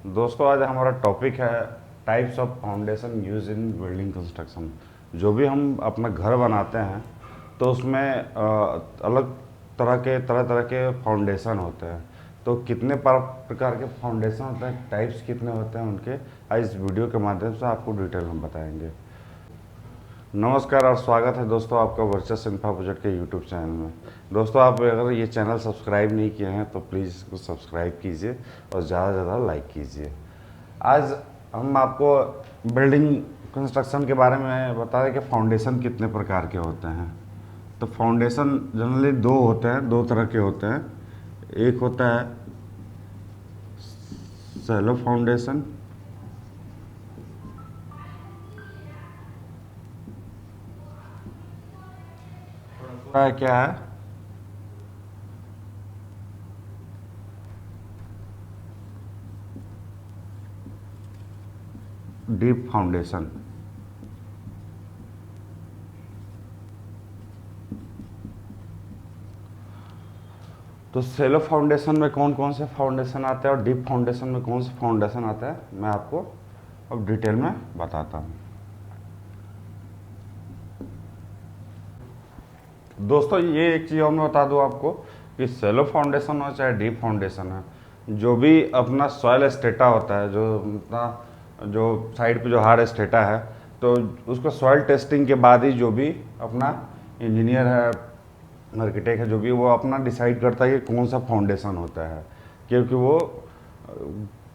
दोस्तों आज हमारा टॉपिक है types of foundation use in building construction. जो भी हम अपना घर बनाते हैं तो उसमें अलग तरह तरह के फाउंडेशन होते हैं। तो कितने प्रकार के फाउंडेशन होते हैं, टाइप्स कितने होते हैं उनके, आज इस वीडियो के माध्यम से आपको डिटेल हम बताएंगे। नमस्कार और स्वागत है दोस्तों आपका वर्चस इन्फा प्रोजेक्ट के यूट्यूब चैनल में। दोस्तों आप अगर ये चैनल सब्सक्राइब नहीं किए हैं तो प्लीज़ इसको सब्सक्राइब कीजिए और ज़्यादा से ज़्यादा लाइक कीजिए। आज हम आपको बिल्डिंग कंस्ट्रक्शन के बारे में बता रहे कि फाउंडेशन कितने प्रकार के होते हैं। तो फाउंडेशन जनरली दो होते हैं, दो तरह के होते हैं। एक होता है सैलो फाउंडेशन, क्या है डीप फाउंडेशन। तो सेलो फाउंडेशन में कौन कौन से फाउंडेशन आते हैं और डीप फाउंडेशन में कौन से फाउंडेशन आता है मैं आपको अब डिटेल में बताता हूँ। दोस्तों ये एक चीज़ और मैं बता दूँ आपको कि सेलो फाउंडेशन हो चाहे डीप फाउंडेशन है, जो भी अपना सॉइल स्टेटा होता है, जो अपना जो साइड पे जो हार्ड स्टेटा है, तो उसको सॉइल टेस्टिंग के बाद ही जो भी अपना इंजीनियर है, आर्किटेक्ट है, जो भी वो अपना डिसाइड करता है कि कौन सा फाउंडेशन होता है। क्योंकि वो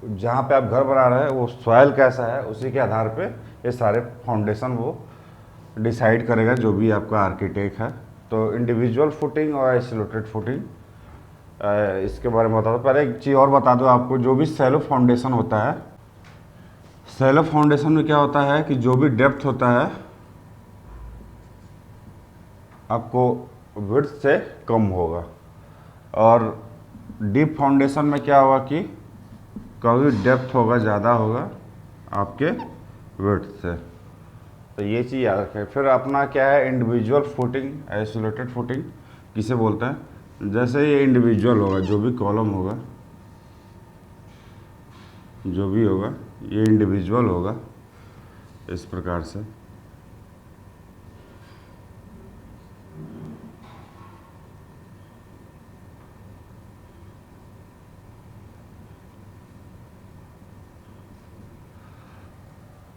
जहाँ पे आप घर बना रहे हैं वो सॉइल कैसा है उसी के आधार पे ये सारे फाउंडेशन वो डिसाइड करेगा, जो भी आपका आर्किटेक्ट है। तो इंडिविजुअल फुटिंग और आइसोलेटेड फुटिंग, इसके बारे में बता दो। पहले एक चीज़ और बता दो आपको, जो भी सैलो फाउंडेशन होता है, सैलो फाउंडेशन में क्या होता है कि जो भी डेप्थ होता है आपको विड्थ से कम होगा, और डीप फाउंडेशन में क्या होगा कि कभी डेप्थ होगा, ज़्यादा होगा आपके विड्थ से। तो ये चीज़ याद रखें। फिर अपना क्या है इंडिविजुअल फुटिंग, आइसोलेटेड फुटिंग किसे बोलते हैं। जैसे ये इंडिविजुअल होगा, जो भी कॉलम होगा, जो भी होगा ये इंडिविजुअल होगा इस प्रकार से।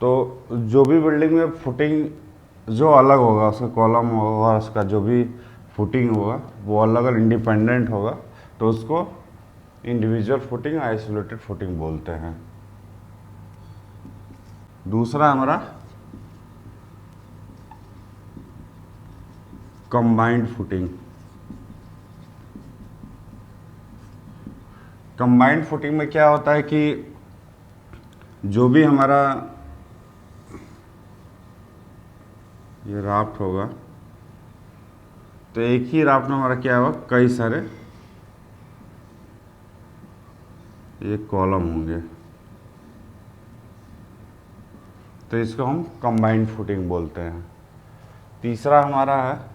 तो जो भी बिल्डिंग में फुटिंग जो अलग होगा, उसका कॉलम होगा, उसका जो भी फुटिंग होगा वो अलग अलग इंडिपेंडेंट होगा, तो उसको इंडिविजुअल फुटिंग, आइसोलेटेड फुटिंग बोलते हैं। दूसरा हमारा कंबाइंड फुटिंग। कंबाइंड फुटिंग में क्या होता है कि जो भी हमारा ये राफ्ट होगा, तो एक ही राफ्ट में हमारा क्या होगा, कई सारे ये कॉलम होंगे, तो इसको हम कंबाइंड फुटिंग बोलते हैं। तीसरा हमारा है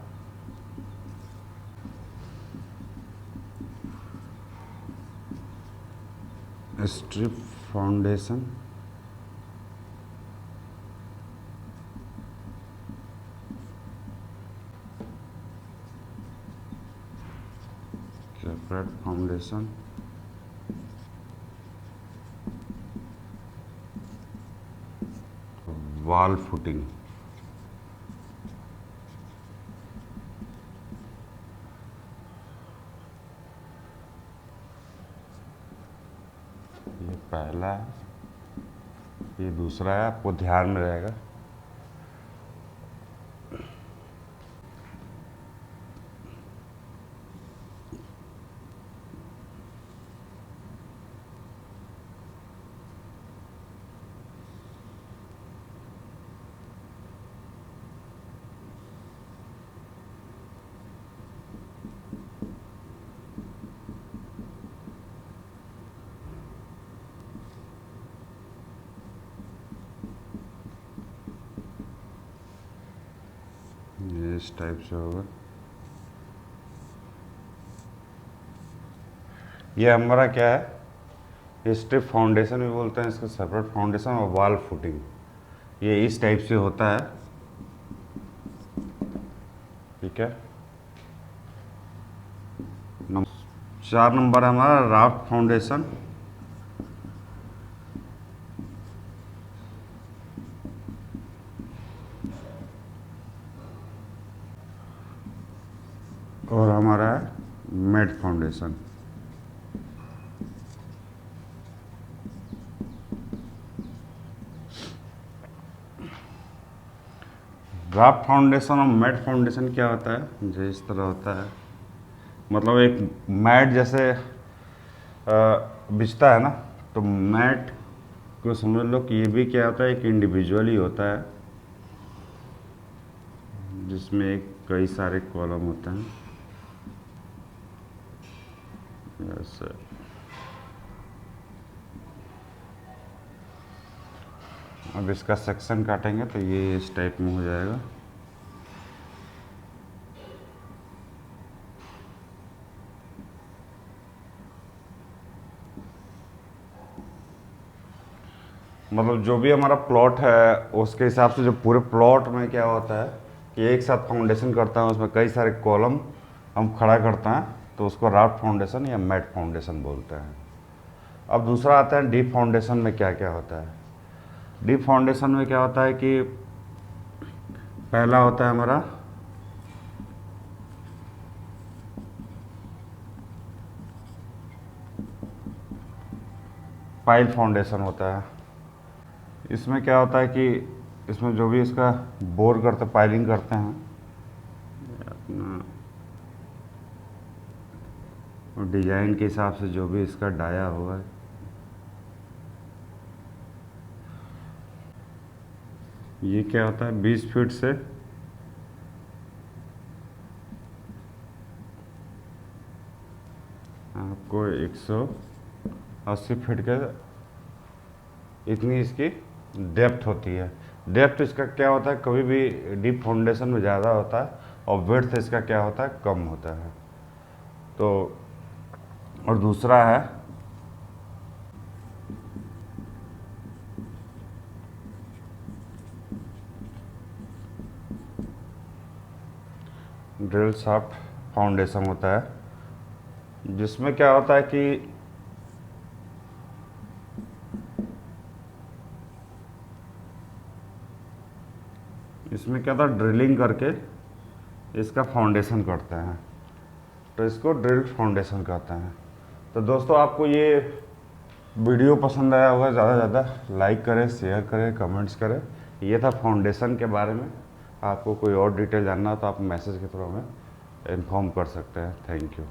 strip foundation. Separate foundation. Wall footing. ये पहला है, ये दूसरा है, आपको ध्यान में रहेगा। ये इस टाइप से होगा। ये हमारा क्या है, ये स्ट्रिप फाउंडेशन भी बोलते हैं इसको, सेपरेट फाउंडेशन और वॉल फुटिंग, ये इस टाइप से होता है। ठीक है। 4 नंबर है हमारा राफ्ट फाउंडेशन। और हमारा है मैट फाउंडेशन। राफ्ट फाउंडेशन और मैट फाउंडेशन क्या होता है, जो इस तरह होता है, मतलब एक मैट जैसे बिछता है ना, तो मैट को समझ लो कि ये भी क्या होता है, एक इंडिविजुअल ही होता है, जिसमें एक कई सारे कॉलम होते हैं ऐसे। अब इसका सेक्शन काटेंगे तो ये इस टाइप में हो जाएगा। मतलब जो भी हमारा प्लॉट है उसके हिसाब से, जो पूरे प्लॉट में क्या होता है कि एक साथ फाउंडेशन करता है, उसमें कई सारे कॉलम हम खड़ा करते हैं, तो उसको राफ्ट फाउंडेशन या मैट फाउंडेशन बोलते हैं। अब दूसरा आता है डीप फाउंडेशन में क्या क्या होता है। डीप फाउंडेशन में क्या होता है कि पहला होता है हमारा पाइल फाउंडेशन होता है। इसमें क्या होता है कि इसमें जो भी इसका बोर करते, पाइलिंग करते हैं अपना डिजाइन के हिसाब से, जो भी इसका डाया हुआ है, ये क्या होता है 20 फीट से आपको 180 फीट के इतनी इसकी डेप्थ होती है। डेप्थ इसका क्या होता है, कभी भी डीप फाउंडेशन में ज़्यादा होता है और विड्थ इसका क्या होता है, कम होता है। तो और दूसरा है ड्रिल शाफ्ट फाउंडेशन होता है, जिसमें क्या होता है कि इसमें क्या था, ड्रिलिंग करके इसका फाउंडेशन करते हैं, तो इसको ड्रिल फाउंडेशन कहते हैं। तो दोस्तों आपको ये वीडियो पसंद आया होगा, ज़्यादा से ज़्यादा लाइक करें, शेयर करें, कमेंट्स करें। ये था फाउंडेशन के बारे में। आपको कोई और डिटेल जानना हो तो आप मैसेज के थ्रू हमें इन्फॉर्म कर सकते हैं। Thank you.